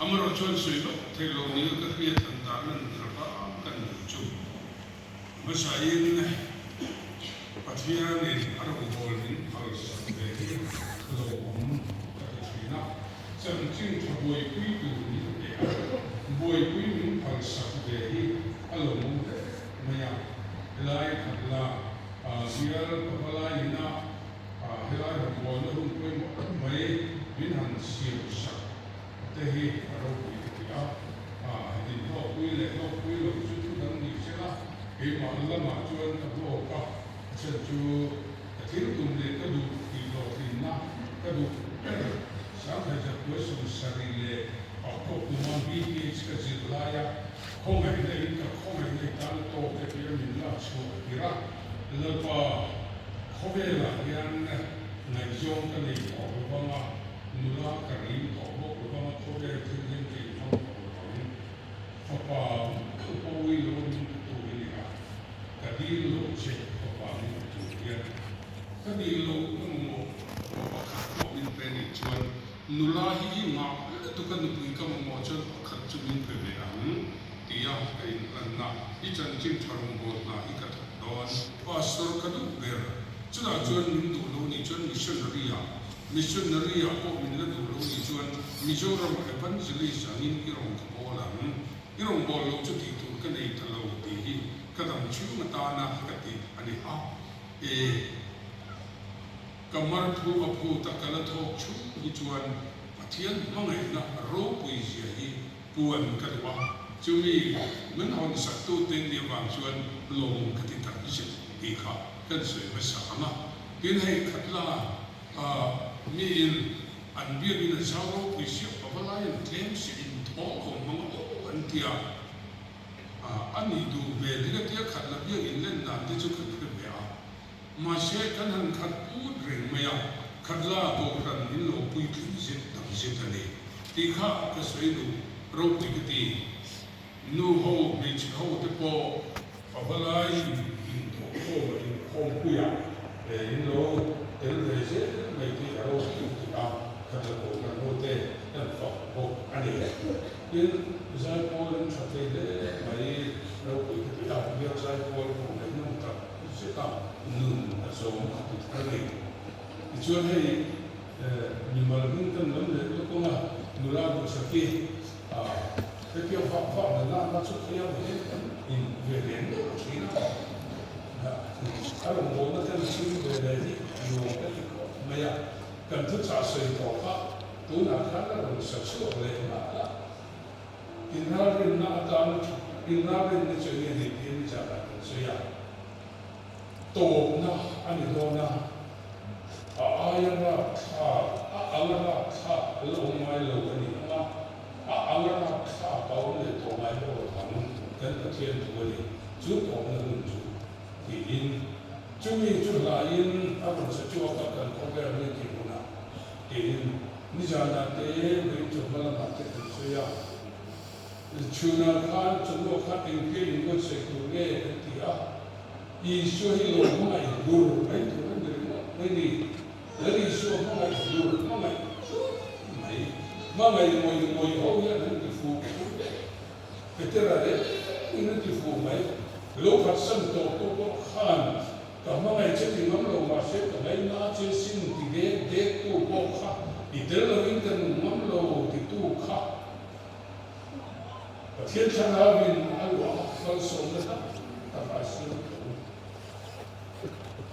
Amar chuan sui lo thei lo ni ka hriat an tar nan trapa kan chu masain pathian in arong bol in al sa ve lo om ka thina chan ching thboi pui tu ni te boi pui min al sa ve hi alo mu te maya lai khatla sial papala ina helai bol na hum pui mai min han siu sa te hi aro pui te ya din ho pui le ho pui lo chu chu dang ni se la he ma la ma chuan ka ho ka chen chu thil tum le ka du ki lo tin na ka du sa ka ja ko su sari le a ko tu ma bi ki ka ji la ya ko mai le ka ko mai le ta to ke pi min la chu ki ra le pa ko ve la yan ngai jong ka nei ko ba ma nula ka ri ko bo ba ma ko ve tin yin ki ho ko pa ko wi lo ni tu ni ka ka di lo che ko pa ni tu ya ka di lo mo ko ka ko in pe ni chuan nula hi ma tu ka ni pu ka mo chuan khat chu min pe ve ang ti ya ka in an na I chan chin tharong bo na I ka don pastor ka du ver chuna chuan min du lo ni chuan missionary ko min la du lo ni chuan Mizoram evangelist angin irong ko la irong bol lo chu ti tu ka nei ta lo ti hi ka dam chu ma ta na ka ti ani a e kamar thu a phu ta kala tho chu ni chuan pathian mangai na ro pui sia hi puan ka wa chu mi min hon sak tu ten ni wang chuan long ka ti ta ji ti kha kan sui ma sa ma tin hei khatla mi in an bia in a zaro pui sia pa la yan tlem si in tho ko ma an tia ani du ve de tia khatla bia in len dan te chu khat ke bia ma se kan han khat pu reng ma ya khatla to kan in lo pui ki se tam se ta ne ti kha ka sui du ro pui ki ti nu ho me chi ho te po pa la in to ko in ko pu ya in lo tel de se me ti ro tu ta ka ko ka ho te kan fa ho ani in zai po len cha te de mai ro pui ki ta bi zai po ko ne nu ta se ta nu a so ma tu ta ne I chuan hei ni mal min kan lam le ko ma nu la bu sa ki cái kiểu phạm phạm là làm nó xuất theo thế in về đến chỉ là các đồng bố nó thân sinh về đây thì nhiều cái mà cần thức trả sự bỏ pháp tú là khá là đồng sản xuất lên mà in ra bên na tan in ra bên cái chuyện này thì in trả lại sự ya tổ na anh đồ na ai ra tha lâu mai lâu cái gì mà ang ra sa bao le to mai bo thang kan ta thian tu ni chu to na nun chu ti in chu mi chu la in a ko sa chu ka kan ko ga ni ki na in ni ja na te ni chu ba la ma te chu ya chu na khan chu no kha in ke in ko se tu ge ti a I chu hi lo mai dur mai tu ni ni ni chu mai dur mai ma mai moi ho ya ni fu petera le ni fu mai lo khat san to khan ka ma mai che ti ngam lo ma se ka mai na che sin ti de tu ko kha I tel lo in kan ngam lo ti tu kha pathian thana bin alwa fal so na ta fa sin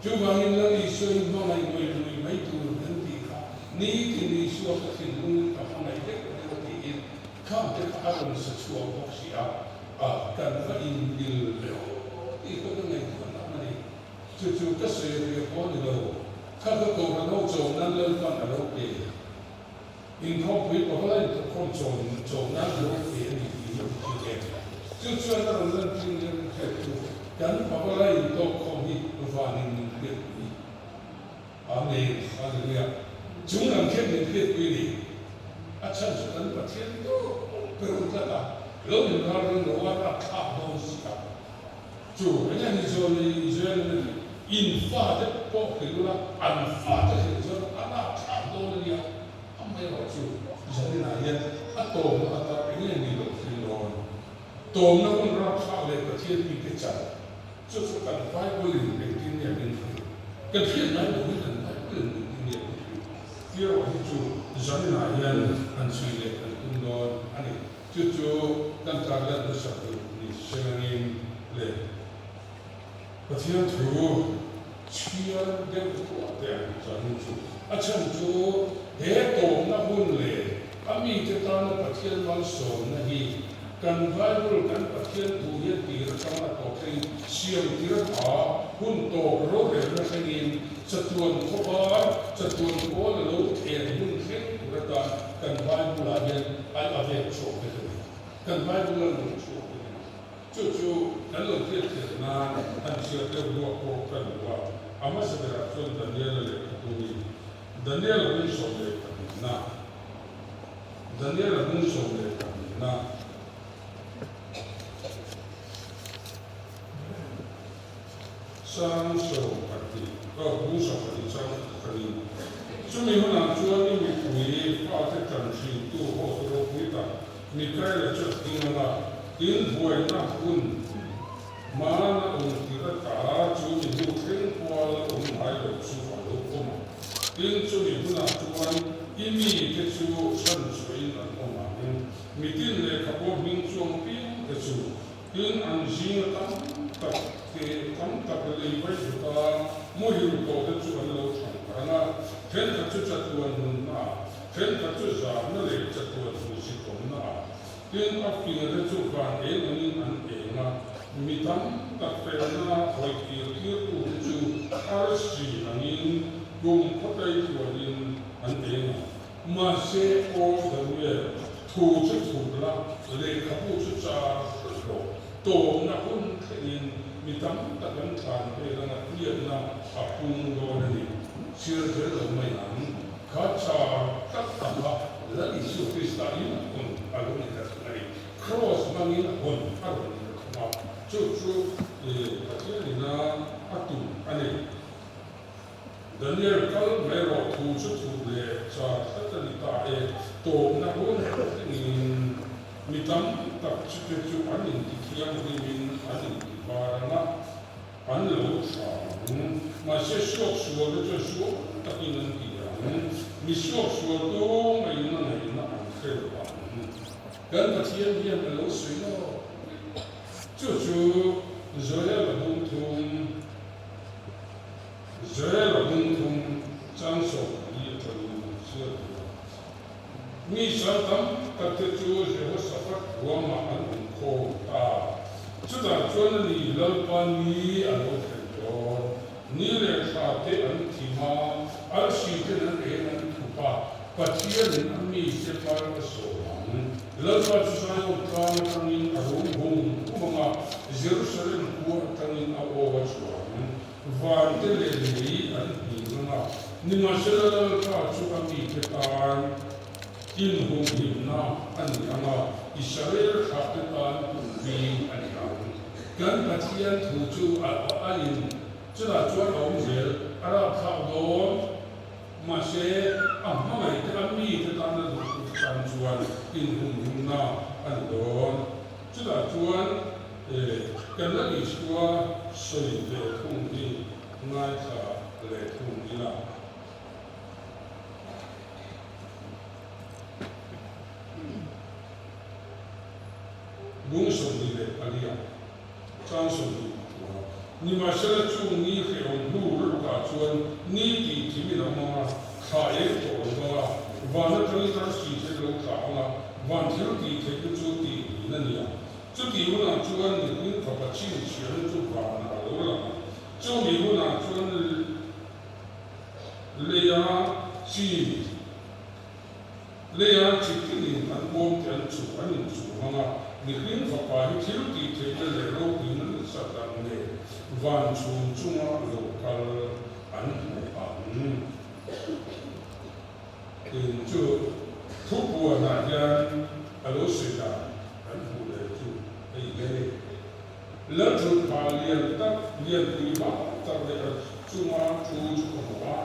chu wang in la I so in ma mai tu nan ti kha ni ti ni so ka tin lu ka fa mai te Come to the islands of Suaboxia, can in the economic money to Cassia upon the low. Kakato and also Nandel Panaroke. In complete of light to control, so Nandel again. Just another learning and head to Gan Pavalai dog call me running in the Amen, Hallelujah. Junam came in here really. A chance of them, but here go. Perguntata, lo in garden the water cup those Joe, and then is only in father, popular, and father is on a cup only. I'm there, Joe. Is that in a yet? atom ata enge ni lo finon tom na kun rap sa le ka thien pi ke cha chu chu kan bible in tin ya min ka thien na lo kan bible in tin ya kia wa chu zan na yan an sui le kan kun don ani chu chu kan ta la do sa ni sengin le ka thien thu chia de ko de zan chu a chan chu he tom na hun le ami te ta na pathian wal so na hi kan bible kan pathian tu ye ti ra ka na to thei siam ti ra a hun to ro re na sengin chatuan ko ba chatuan ko le lo e hun khen ra ta kan bible la ye ai a ve so ke kan bible la lo so chu chu kan lo ti te na an sia te lo ko kan wa ama se ra chon daniel le tu ni daniel ni so le na Daniel nun so le na sang so pati ko bu so pati sang pati chumi huna chuan ni mi pui pa te tan si tu ho ro pui ta mi kai la cha tin na in buai na kun ma na un ti ra ta chu mi bu khen kwa la un hai lo chu fa lo ko ma in chumi huna chuan imi ke chu san soi na o ma mi tin le ka bo ming chuang pi ke chu in an jing tam tak ke tam tak le vai ju ta mo hi ko te chu an lo thang ka na ken ka chu cha tuan nun na ken ka chu za na le cha tuan fu si kom na in a pi le chu van e ni an e na mi tam tak pe na hoi ki ki tu chu ar si angin gum khotai tuanin an e na mà sẽ có được về thu chức thủ là lệ các bộ chức trả rồi tổ na cũng thể hiện mi tâm tất cả các cái là việc là áp dụng đồ này chưa thấy là mấy năm các trả các tập hợp là ít số Christa in cũng ở đây là này cross mang in cũng ở đây là mà chú các cái là áp dụng anh ấy Daniel kal mero thu chu thu le cha thata ni ta e to na ho na in mi tam tak chu chu an in ti khiam ri min an in ti barana an lo sa ma se shok suo le chu suo ta in an ti ya mi shok suo to mai na an khel ba kan ta thiam hiam lo sui no chu chu zoya la bum thum Israel bung thum chang so yi talu sơ mi san tam ta te chu je ho safat wa ma an ko ta chu da chuan ni lal pa ni a lo the do ni le kha te an thi ma al si te nan e nan thu pa pathia len an mi se pa so lal pa chu sa yo ta na ni a ro bung ku ma Jerusalem ku ta ni a o wa chu van te le li an ni na ni ma se la ka chu ka mi te tan in hu ni na an ni ama Israel kha te tan bi an ya kan pathian thu chu a in chu la chuan om je ara kha do ma se a ma mai te an mi te tan na du tan chuan in hu ni na an don chu la chuan kan la ni chua soi le thung ni ngai kha le thung ni la bung so ni le alia chang so ni ma se la chu ni he on bu ru ka chuan ni ti ti mi na ma kha e to ba va na tri ta si se lo kha ma van thil ti te chu ti na ni ya chu ti ru na chuan ni ka pa chi chuan chu ba na lo la chu mi ru na chuan le ya chi ti ni an bom ten chu an ni chu ma ni hin ka pa hi thil ti te le ro ki na sa ta ne van chu chu ma lo kal an in chu thu pu na yan a lo se da an hu le chu ai le la chu pa lian ta lian pi ba ta le chu ma chu chu ko ba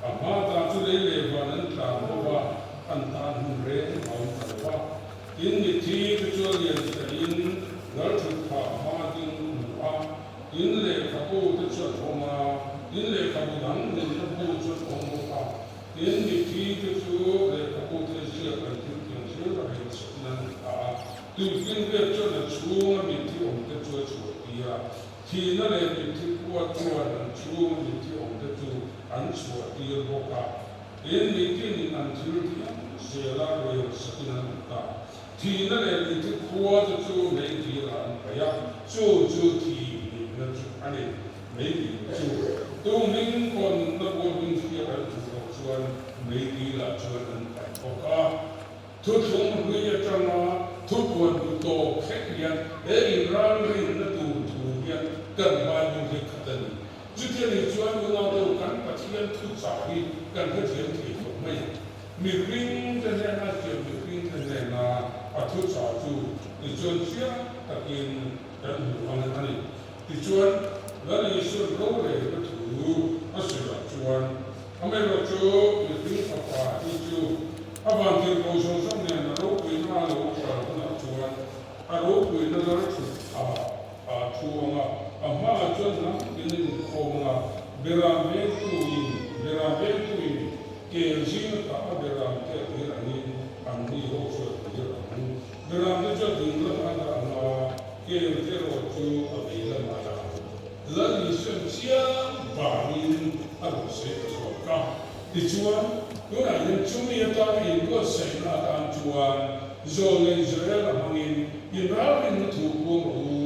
a ma ta chu le le ba nan ta mo ba an tan hun re mau tarwa in mi thi tu chu lian in ngal thu pha ma ding a in le khapu tu chu thoma in le khapu dan le khapu chu thoma pa in mi thi tu chu le khapu tu chu kan tu kin chu ra he nan a tu kin ve chu na chu ma mi thi om tu chu chu ya thi na le mi thi kwa chu an chu mi thi om tu chu an chu ya bo ka in mi thi ni an chu se la re sakinan ka thi na le mi thi kwa chu me thi la an pa ya chu thi ni na chu ani me thi chu tu min kon na ko min thi ya chu chuan me thi la chuan an pa ko ka thu thung hui ya changa thu kon to khek ya e in ran rin na tu thu ya kan ba nu he khatan chu thi ni chuan nu na do kan pa thian thu cha hi kan he thian thi ko mai mi ring te ne na che mi ring te ne na a thu cha chu ni chuan chia takin kan hu an ani ti chuan la ni su ro le ko thu a su la chuan a me ro chu mi ring pa pa ti chu a van ti ko so so ne na ro pu na lo cha na chuan a ro pu na lo chu a thu nga a ma chuan na ni ko nga bera me tu in ke jin ka bera ke ani an ni ho so ni an bera me chu ding la na na ke te ro chu a be la ma la la ni shen chia ba ni a ro se so ka ti chuan ko na yin chu mi ta in ko se na an chuan zo le Israel hangin in ra in thu ko ru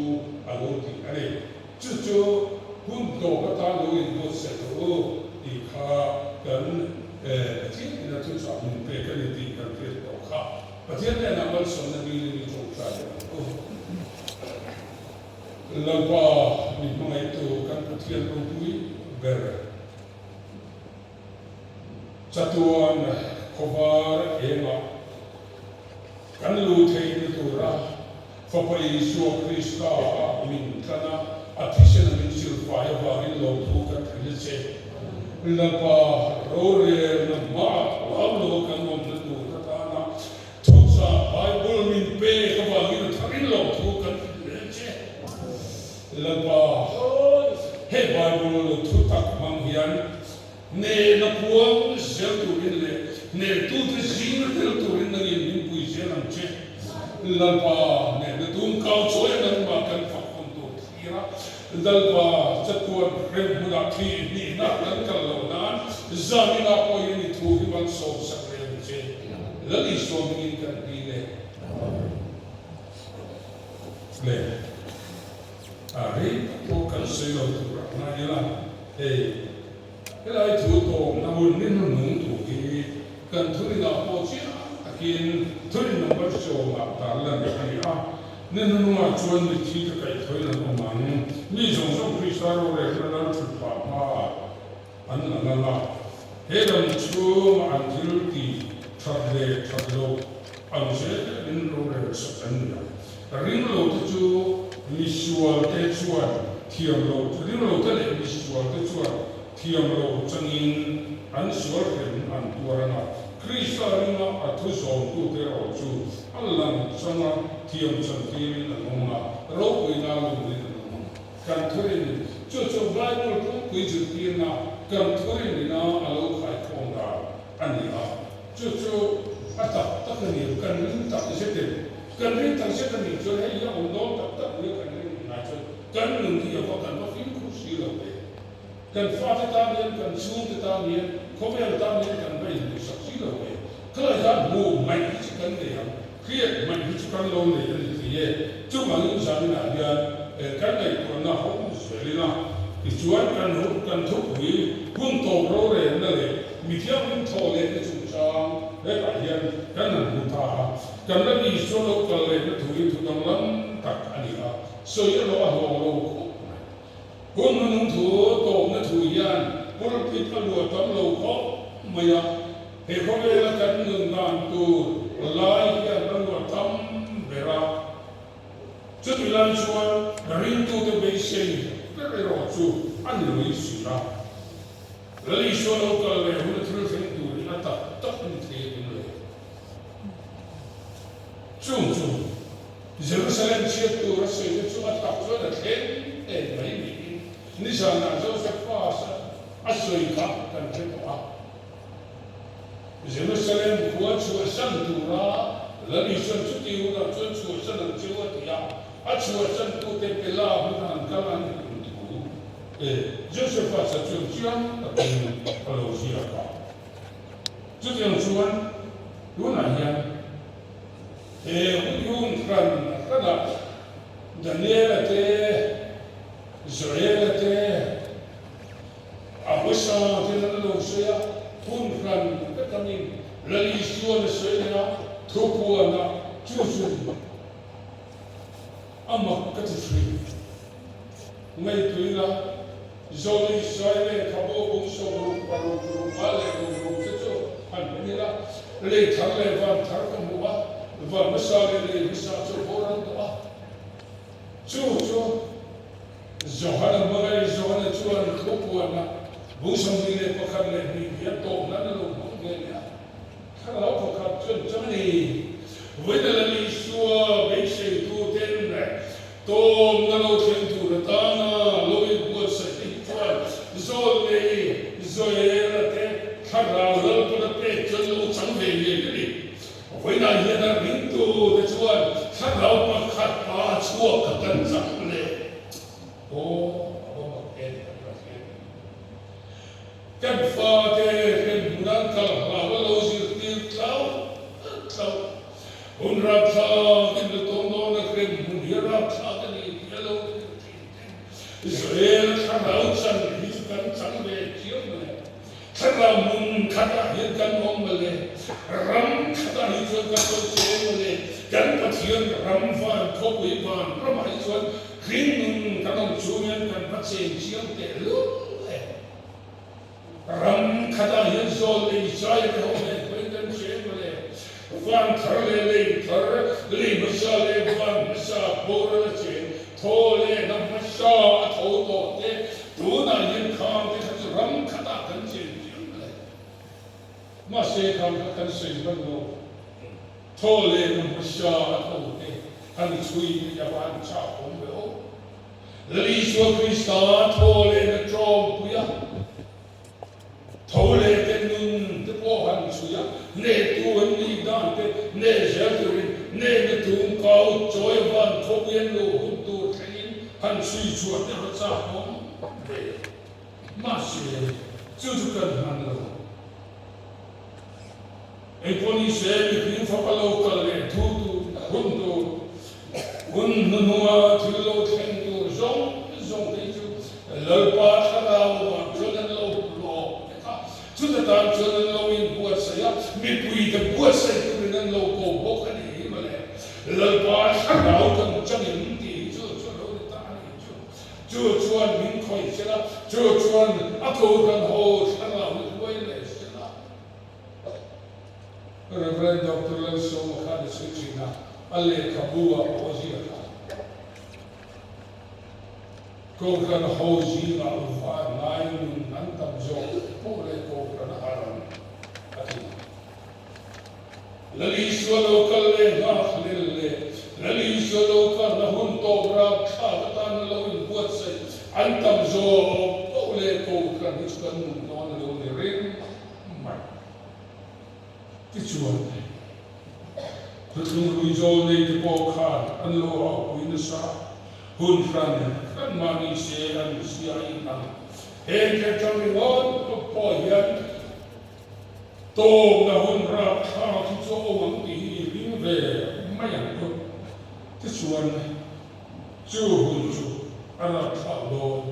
a lo ti ale chu chu hun do ka ta lo in ko se ro ti kha kan ti na tu sa min pe ka ni ti kan pe to kha pa ti na na mal so na bi ni chu sa la ba ni mai to kan pa ti ro pui ber chatuan khovar ema kan lu thei ni tu ra fa pa Yesu Krista min kana atisen min sil fa ya ba in lo thu ka thil che la pa ro re na ma wa lo kan mo na tu ta na thu sa Bible min pe ka ba in tharin lo thu kan thil che la pa he Bible lo thu tak mang hian ne na puang zel tu in le ne tu te jing tel tu in na in min pui zel am che la pa ne na tum kau choi na ma kan fa kon tu thira dal pa chatuan rem hula thi ni na kan kal lo na zamina ko ni thu hi man so sak rem che la ni so min kan di le ari ko kan se lo tu ra na ila cái này thủ tục là một nên nó nung thủ cái cần thứ là bao nhiêu akin thứ là bao nhiêu mà ta là cái này à nên nó mà chuẩn bị chỉ cái thứ là nó mang như giống giống Christa rồi cái nó chụp phá mà anh là cái đồng chú mà anh chỉ đi thật lâu anh sẽ đến rồi sẽ anh là riêng lâu chú visual cái chuan thiam lâu riêng lâu cái này visual cái chuan thiam lo changin an suar ren an tuarana Krista ringa athu som tu te ro chu allan changa thiam chan timin an onga ro koina lu ni kan thurin chu Bible tu pui ju tina kan thurin na alo khai khonga ania chu ata takani kan rin tak se te kan rin tak se kan ni chu he ya on do tak ni kan rin na chu kan rin ki ya kan ba fin ku si lo te kan fa ta mian kan chung ta mian khovel ta mian kan bai ni sak si lo we kala ya mo mai chi kan de ya kriet mai chi kan lo ne ni ye chu ma ni sa ni na ya kan nei ko na ho se li na ti chuan kan thu hui kun to ro re na le mi thiam min tho le ni chu chang le ka hian kan na mu ta kan na ni so lo ka le na thu thu dang lam tak ani a so ye lo a lo kun nung thu to na thu yan pul pit a lu tam lo ko maya he ko le la kan nung nan tu lai ya na lu tam bera chu tu lan chuan ring tu te be sei pe ro chu an lo i su ra la li so lo ka le hu thru thing tu na ta ni the ni le chung Jerusalem chiếc tu ra xây cho chúng ta cho là thế để mấy mình ni sa na Joseph pa sa asoi ka kan thế đó Jerusalem của chúa sân tu ra là đi xuân chút tiêu là xuân chúa sân làm chúa thì chúa sân tu te pela bu han ka lan tu Joseph pa sa chúa chiang ta tu palosia ka chút yang chuan lu na hian yung kan kada Daniel te Israel te Abusa te na lo sia hun kan ka kamin lali suan sia thupu na chu amma ka tfri ngai tuina zoli Israel ka bo bung so ru paru ru ale ru chu han ni la le thar le van thar ka mu và masale le bisa cho boran to chu Johanna magai Johanna chuan khopuana busam le pakhan le ni ya to na lo nge ya khara ko khat chun chamani vedalani suwa be se tu ten ne to na lo chen tu ta na lo i bu sa ti chuan zoe te khara lo ko pe chun lo chang ve le với đại hiện là những tu để chúa khát lão mà khát ba chúa cả cần rằng lệ ô cái pha cái bulan kalau lalu sirtil kau unrat sa cái tông đó là cái mundirat sa cái này cái lâu Israel khát lão chân hít cần chẳng về chiếu này khát lão mun khát hiện cần ông mà lệ ram khata hi chuan ka to che le kan pathian ram van khopui van ram hi chuan khin nun kanong chumen kan pa che chiang te lu ram khata hi zol le chai ko le kan che le van thar le thar ma sha le van ma sha bor le che tho le nam ma sha tho to te tu na yin kham te ram khata kan che mà sẽ không có cần sử dụng đâu, thôi lên một số thôi thế, anh chui đi vào anh chào không được, lấy số Christa thôi lên cái trộm bùa, thôi lên cái nun cái bộ anh chui à, nè tu anh đi đàn cái nè giờ tu nè cái tu cao chơi van không yên lô hút tu thấy anh chui chuột cái nó chào không, mà sẽ chưa cần anh đâu. Eponi se mi fapalo kale tutu hun nua thilo thendu zong teichu lalpa khadao cholan lo chuta ta cholan lo in buat saya mi pui de buat sai tu nan lo ko bo khani male lalpa khadao kan changin ti chu lo ta ni chu chuan min khoi chela chu chuan ato kan ho khadao wei le Reverend Dr. Nelson Mokhada Sechina, Ale Kabua Ozia. Kokran Hozina Ufa Nain Nantam Jo, Pole Kokran Haram. Laliswa local le Nach Lille, Laliswa local Nahun Tobra, Katan Lowin Buatse, Antam Jo, Pole Kokran, Hiskan Non Lone Ring. Cái chuột này, tôi không lùi dâu đây thì bỏ khăn, ăn lô họ quý nó xa, hôn khăn, khăn mà đi xe ăn xe anh ăn, hên cái trong mình ngon, tôi bỏ hiện, tôm là hôn ra khá thì cho ông tí đi về mấy ảnh thôi, cái chuột này, chưa hôn chú, ăn là thảo đồ,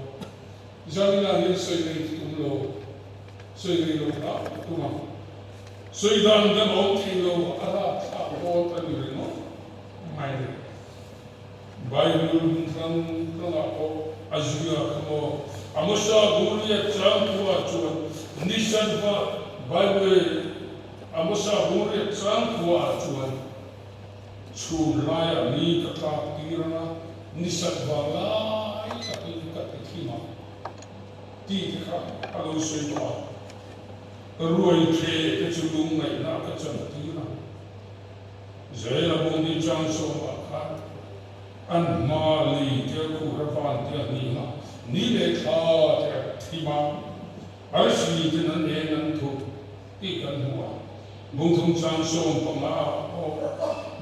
dân là hiện xây lên thì cũng lô, xây lên lô tạo, đúng không? Suy dan dan ông thì lo ara thà bộ tan người nó mai Bible thằng thằng ako azua kamo amusa buria trang tua chuan nisan va Bible amusa buria trang tua chuan chu lai ni ka ta tirana nisan va lai ka thima ti ka alo soi pa ruồi thế cái chú đúng ngày nào cái chuẩn tí nào rồi là bông đi trang số mà khác ăn mà lì cái khu hợp van cái gì mà ní lệ thà cái thì mà ở sĩ thì nó nên ăn thuốc cái cần mua bông thông trang số bằng áo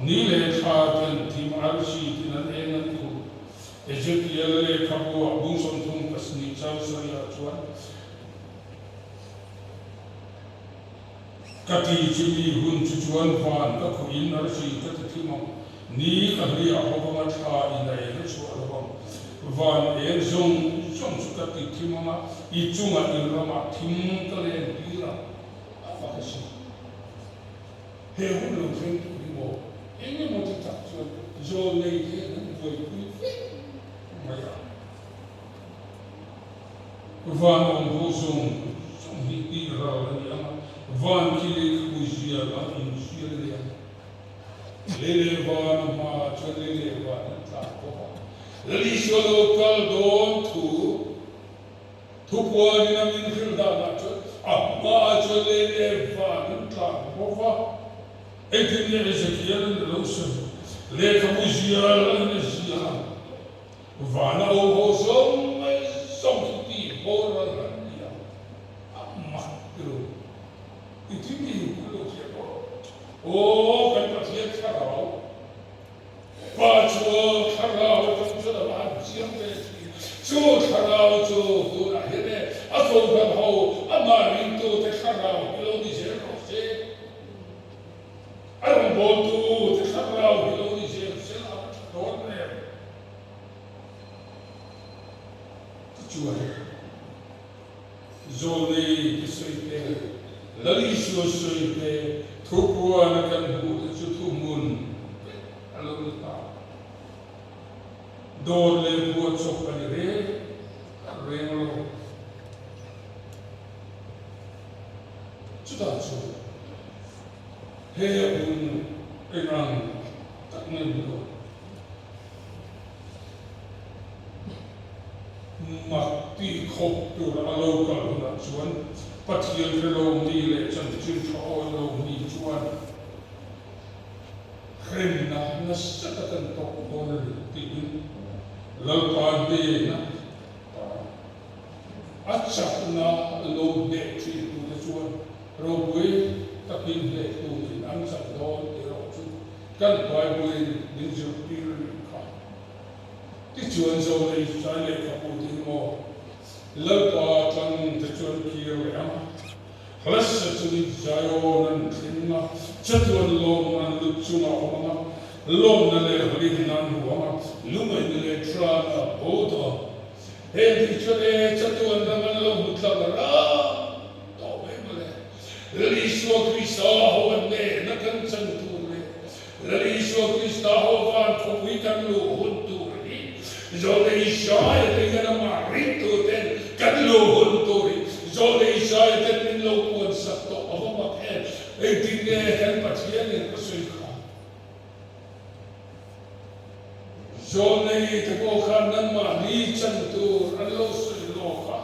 ní lệ thà cái thì mà ở sĩ thì nó nên ăn thuốc Ezekiel lệ khắp bùa bông sông thông cái ní trang số ya chuan cái gì chỉ hun chuan van cái khu in ở sĩ cái thì mà ní cái gì à họ bằng thà in này nó chuan bằng van em zong zong su cái thì mà ít chung à in ra mà thím cái lên đi ra apa cái gì he hun luôn thêm đi bộ em như một cái tập chuan rồi này thế nó vừa quý mày à van ông hồ zong zong đi ra là mà van kia cái gì à là in gì à lele van mà cho lele van ta có lali số local don thu qua đi nằm in khil đa na cho mà cho lele van ta có va ấy thì nghe Ezekiel lâu sớm lê cái gì à là cái gì à van ông hồ sông sông thì hồ ra là gì à mà rồi itu ni kalau siapa oh kan pasien karau pacu karau kan sudah macam tu karau tu tu lah ini aku kan tahu amarin tu karau kalau di sini rose orang botu karau kalau di sini selalu dorang tujuan zone kesulitan lali suai pe thukua na kan hu chu thu mun alo ta dor le bu chok ani re lo chu ta chu he un enang tak ne lo mak ti khop tu alo ka na chuan pathian cái lồng đi lệ chân chân thọ lồng đi chuan khen na nó rất là cần tộc con tiền lâu pan đi na ắt chặt na lồng đệ chỉ tu cái chuan rồi với các pin lệ tu thì ăn chặt đó để rồi chứ cần vài buổi đến giờ đi rồi cả cái chuan rồi này trái lệ các bộ tiền mò lâu pa chân cái chuan kia rồi à Rasa tuli jayo nan kina chatuan lom nan lutsuna oma lom na le rin nan oma lumai na le trana boda he di chale chatuan nan lom mutla ra to me male li so krista ho ne na kan chan tu le li so krista ho van ko wi kan lu hun tu ri zo le shai le ga ma ri tu ten kan lu hun tu ri zo le shai ten min lo kuan sak to ava ma he ei tin ne hen pathian ne ko sui kha zo le te ko khan nan ma ni chan tu an lo sui lo kha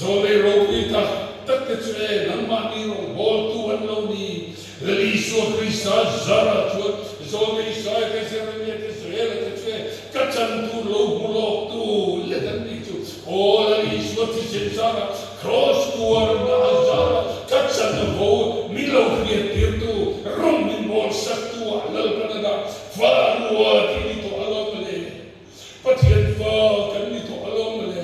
zo le ro pi ta tak te che nan ma ni ro bol tu an lo ni le so krista zara tu zo le shai te se ne te se le te che ka chan tu lo mu lo tu le dan ni tu o le so ti se zara cross tuar na azara katsan ho milo kriatir tu rom min bol saktua lal kanada farua ti to alomle pathian fa kan ni to alomle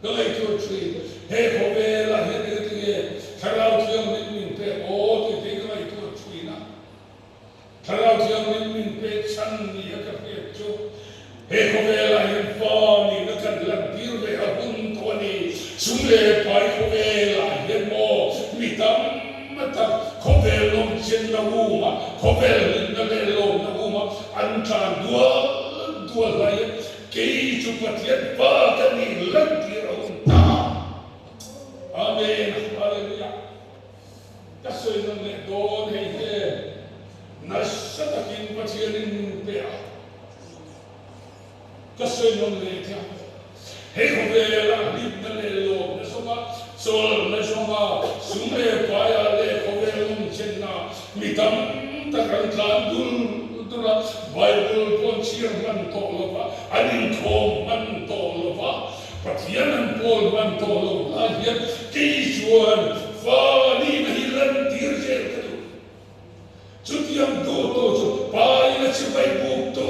galai to tree he hovela he de tie tharau thiam min pe o ti te galai to tree na tharau thiam min pe chan ni ka pe chu he hovela he fa ni na kan la bir ve hun to ni sumle pai hovela he mo mitam matam khovelom chen na uma khovel na le lo na uma anta dua lai ke chu pathian pa ka ni lan ti ro ta amen hallelujah ka soi na le don he he na satakin pathian in pe ka soi na le ta he hovela ni na le lo na so ma sol na soma sumre paya le khovelum chenna mitam ta kan tlan dul bol man to lo la hian ki chuan fa ni na hi ran tir je ka tu chutiam to chu pa ina chi bai bu to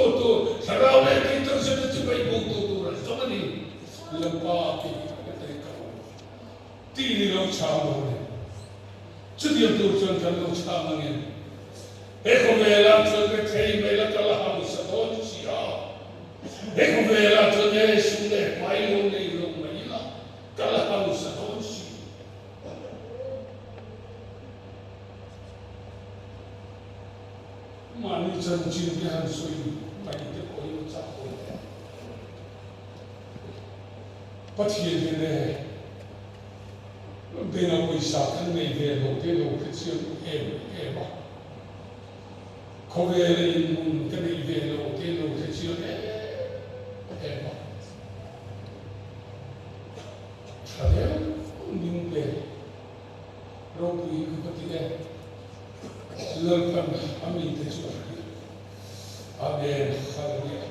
sarau le ki to se chi bai bu to ra so mani la pa ki ka te ka ti ni lo cha lo le chutiam to chuan kan lo cha ma nge e ko ve la chuan ke thei me la ka la ha sa to chi a e ko ve la chuan e su le pai lo le lo mai la ka la ha sa to chi Mani chan chin ke han soi mai te koi cha koi pathian ke ne bena koi sa kan nei ve lo te lo ke chian e ba ko ve le in mun ke nei ve lo te lo ke chian e ba chale ning be ro pi ku pati e Lalpan amin te suara. Amen. Haleluya.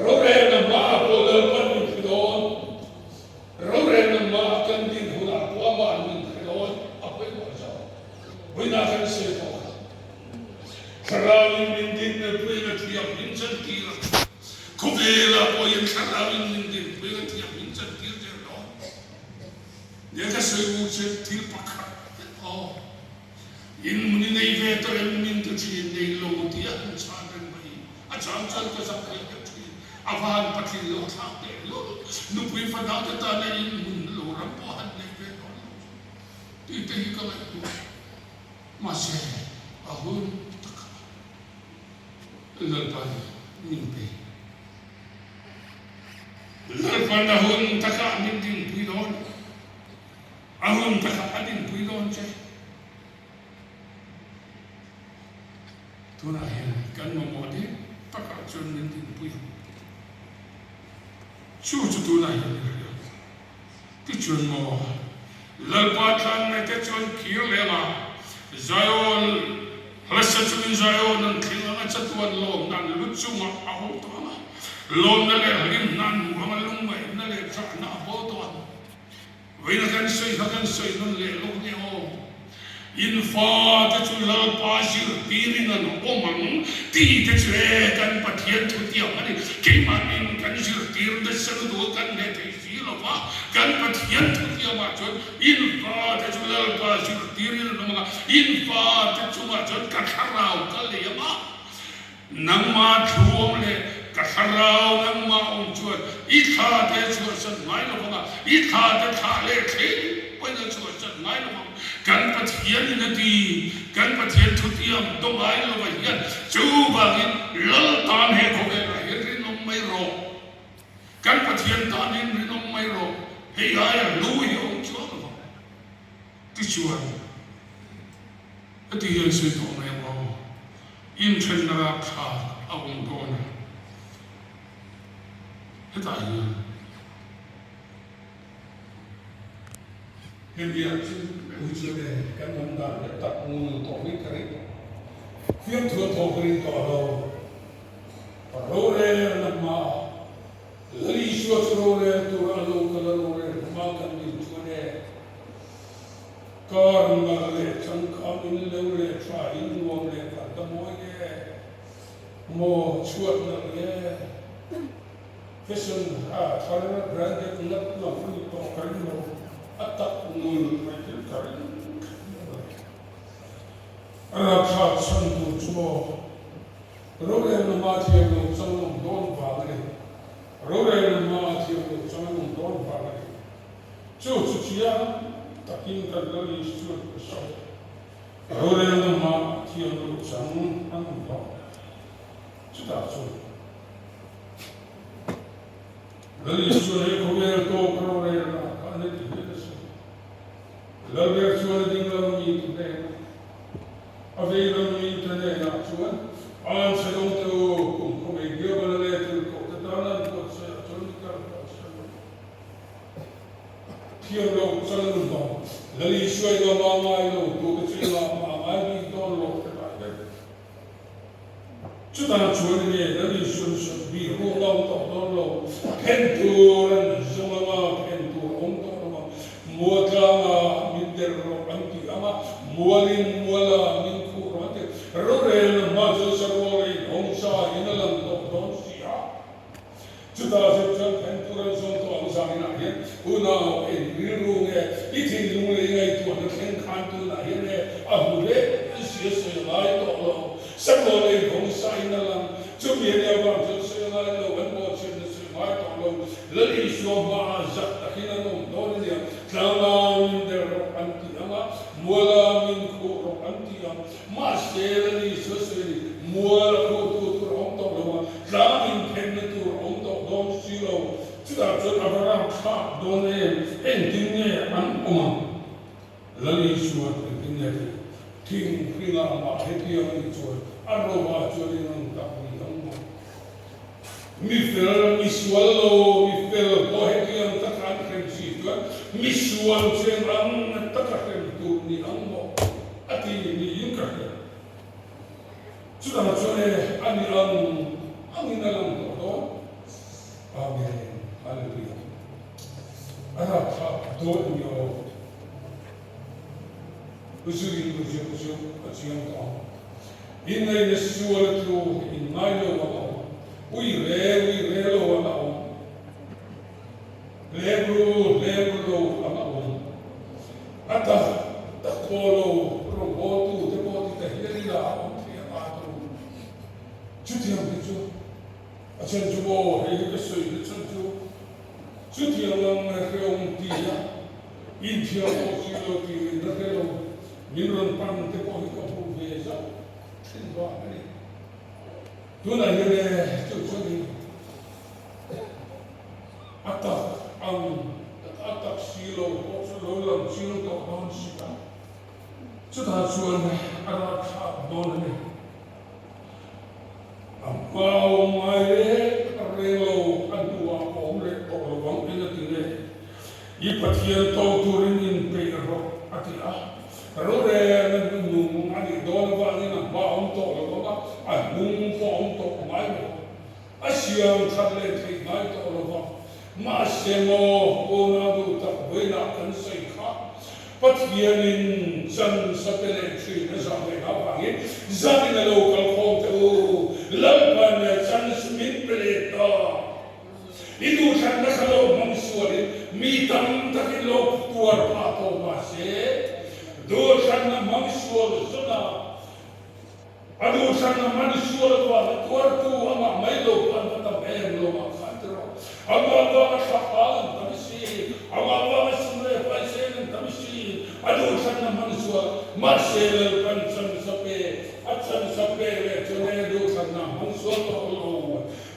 Rore nama ko lalpan min kedon. Rore nama kan din hula ko aman min kedon. Apa yang berjaya? Bina kan sepa. Sarawin min din na bina tiap minsan tira. Kubela ko yang sarawin min din bina tiap minsan tira jero. Dia kasih ucap tilpakar. Oh. In muni nei ve to em min tu chi nei lo ti a chan ren mai a chan ka sa kai ka chi a van pati lo tha te lo nu pui fa da ta nei in mun lo ram po han nei ve to ti te hi ka lai tu ma se a hun ta lal pa min pe lal pa na hun ta ka min din pui don a hun ta ka adin pui don che Tuna hian kan mamodi taka chun min tin pui chu tuna hian ti chun mo lalpa tlan ne te chun kir le ma zayon halasa chun zayon nan khila chatuan lom nan luchuma aho to ma lom na le halim nan muhamalung mai na le cha na ho to veina kan soi nun le lo ne o in fa te chu la pa shir pirin an omang ti te chre kan pathian thu ti amani ke ma in kan shir tir de sar do kan ne te si lo pa kan pathian thu ti ama chon in fa te chu la pa shir pirin an omang in fa te chu ma chon ka kharau ka le ama nang ma thuom le ka kharau nang ma om chuan I kha te chu san mai lo pa I kha te kha le the poi na chu san mai lo kan pathian na ti kan pathian thu ti am to mai lo ba hian chu ba in lal tan he ko ve la he rin nom mai ro kan pathian tan in rin nom mai ro he ya lu hi ong chu lo ti chuan ati hian sui to mai ro in chen na kha a ong do na he ta hian dia uji deh kan mendar tak mulu topik kering, fiat dua topik kalau rore nama lari suat rore tu lalu kalau rore makan di mana karena le cangkam ini le try uang le kata mau suat le fashion kalau branded nak pun itu kering atak nul macam kering, rapat santu cuma, roda nama dia tu sangat don bagai, roda nama dia tu sangat don bagai, cucian takin tergali surat besar, roda nama dia tu sangat don, sudah sudah, dari surat komer tu roda nama ane dia Lalber chuan ding lam ni tu ne avei lam ni tu ne na chuan an se dong tu kum e gyo bal le tu ko ta na ko se chon ka se thiam lo chal lu ba lali shuai lo ma ma lo tu ke chi la ma ma bi don lo te ba de chu ta chuan ne lali shun shun bi ro lo to don lo pen tu ran zong ma pen tu mualin muala min khurate rorel ma jo sarwoi hongsa inalam to don sia chuta se chan kan turan son to ang na hian una en riru nge ithin lung le ngai tu na khen khan tu na hian ne a hu le sia se lai to lo sarwo le hongsa inalam chu mi ne ba jo se lai lo wan mo chen se mai to lo le li sho ba zat ta hina no don ne tlalam de ro anti ama muala min khur anti am ma se le so se muala ko tu tu rom to lo tlam in pen tu rom to don si lo chuta chu abraham kha don ne en tin ne an oma le li sho tin ne ting pringa ma he pi am chu arro ba chu ni nam ta ni nam mi fel mi swallo mi fel bo he pi am ta kan khem si tu mi swal chen am ta ka khem tu ni am mo ati ni yin ka chuta chu ne ani am ni na lam to amen hallelujah ara tha do yo usurin usu achiam to in nei ne sual tu in nai lo wa ui re lo wa le lo ama ata ta polo pro tu te po ti te hiri la ti ma tu chutiam te chu achen chu bo he ke so i chu chutiam lang me ke ti ya in thia ko si lo ti na ke lo minron pan te po ko pu ve sa tin ba ni tu na ye chu ni ata si lo ko lo lam si lo to don si ta chu ta chuan ara tha don ni Mau mai relo antua omre o wang ina tine I pathian to turin in pe ro atia ro re na nu ani don wa ni na ba om to lo ba a nu ko om to mai mo asiam thale thei mai to lo ba ma se mo ona du ta boina kan sai kha pathian in san sapele tri na sa me ha ba ni zani na lo kal khom te o lampan san smit peleta Idu san na khalo mam suari mi tam takilo tuar pato mase do san na mam suari sona adu san na man suari wa tuar tu ama mai lo pan ta ben lo ma khatro ama ba shaqal tamsi ama ba sunre paisen tamsi adu san na man suari masel pan san sape atsan sape le chone do san na man suari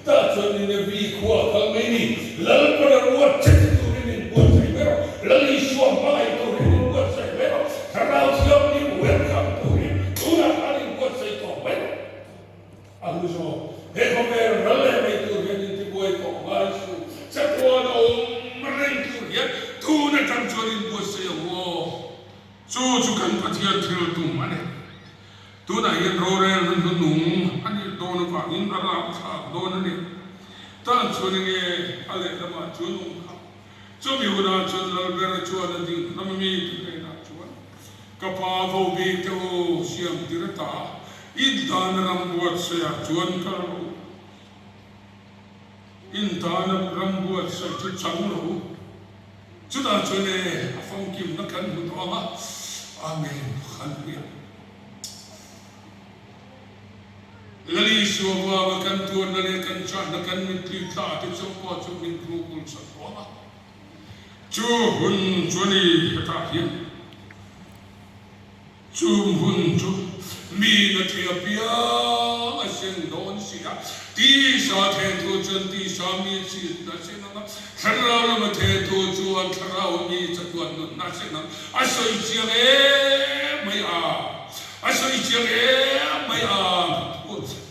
ta chone ne vi kwa kalmeni lal para ruat chet tu rin buat sai pero lal iswa mai tu rin buat sai pero karau siap ni welcome tu rin una kali buat sai to pero alu so he komer ralle mai tu rin ti buat ko mai su chatwa no mren tu ya tu na tam chone buat sai wo chu kan pathian thil tu mane tu na yen ro re nu nu ani don fa in ara tha don ni tan chuni nge ale lama chunu kha chumi una chun lal bera chuan di nam mi ti na chuan ka pa tho bi te o siam dirata in dan ram buat sa chuan ka lo in dan ram buat sa chu chang lo chu da chune afang kim na kan hu to ma amen hallelujah Lali suwa makan tuan lali kan cah kan mitri ta tu semua tu min krukul semua. Cuhun cuni katahian. Cuhun cu mi natia pia asen don sia. Ti sa the tu cun ti sa mi si nasen nama. Kerana nama the tu cuan kerana mi catuan nasen nama. Asal siang mai asal siang mai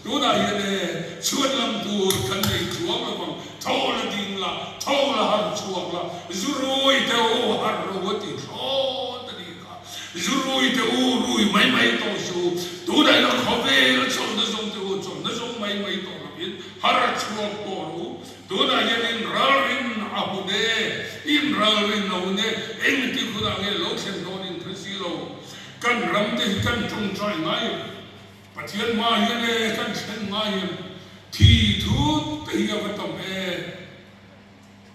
tu na yene chuan lam tu kan nei chuang la bang thau la ding la thau la har chuang la zurui te o har ro ti tho ta ni ka zurui te o rui mai to su tu na la khobe la chong na zong te o chong na zong mai to la bin har chuang ko ru tu na yene rin a hu de in rin no ne eng ti khu na nge lo chen no nin thsi lo kan kan ram te kan chung trai ngai pathian ma hian e kan chen ngai hian thi thu te hi avatam e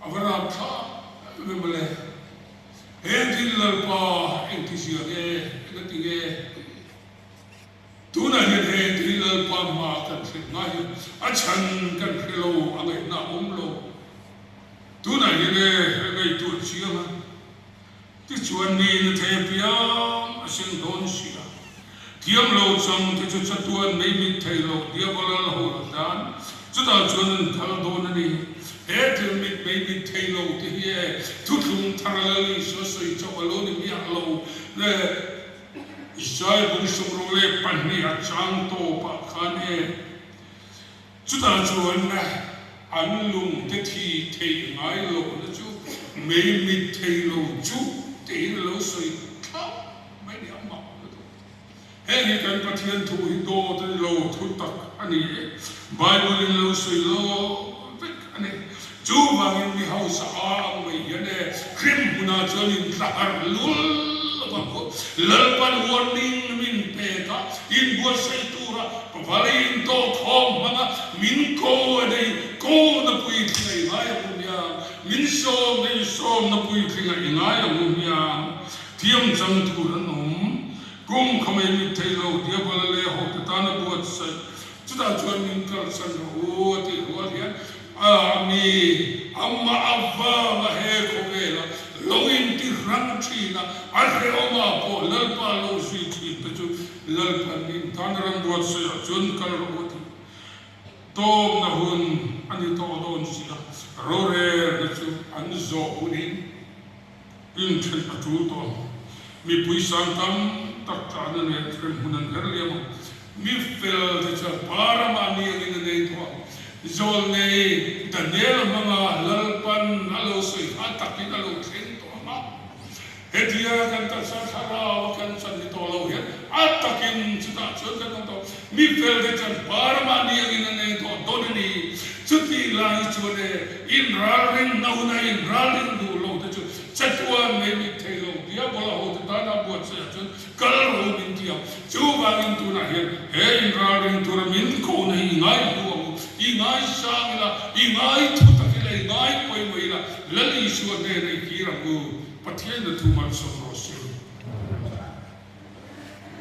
avara tha memale he din lalpa eng ti sia e na ti e tuna hian he din lalpa ma kan chen ngai hian a chan kan khelo angai na lo tuna hian e ngai tu sia ma ti chuan ni na the piam a sing don sia thiam lo chang te chu chatuan nei mi thei lo dia balal ho dan chu ta chuan thal don ani he til mit mai mi thei lo ti hi thu thum tharali so soi chawalo ni mi lo le isai bung sum ro le pan ni a chang to pa khan e chu ta chuan na an lung te thi thei ngai lo na chu mai mi thei lo chu te lo soi tha mai ni amma he kan pathian thu hi do te lo thu tak ani bible in lo soi lo ani chu bangin mi house a mai yane krim huna chonin tlahar lul ba ko lalpan warning min pe ka in bo sai tura pavalin to thom manga min ko nei ko na pui thlai mai munya min som na pui thlai ngai munya thiam chang tu na nom kum khamai mi thailo dia balale ho tana buat sai chuda chuan min kal san ho ti ho dia mi amma avva ma he ko vela login ti rang thina a he oma po lalpa lo si thi te chu lalpa min tanaram buat sai chun kal ro ti tom na hun ani to don sia ro re na chu an zo unin in thil atu to mi pui sang tam tak kana ne trem hunan herliam mi fel de cha parama ni in ne to zol ne daniel manga lalpan alo soi atakin alo tren to ma hetia kan ta sa khara kan san ni to lo he atakin chuta chon kan to mi fel de cha parama ni in ne to don ni chuti lai chone in rarin nauna in rarin du lo de chu chatwa me mi thelo dia bola ho ta na buat sa chon kal ro min dia chu ba min tu na he in rarin tu min ko nei ngai du i ngai sang la i ngai thu ta le ngai poi moi la lali su ne nei ki ra bu pathian na thu man so ro se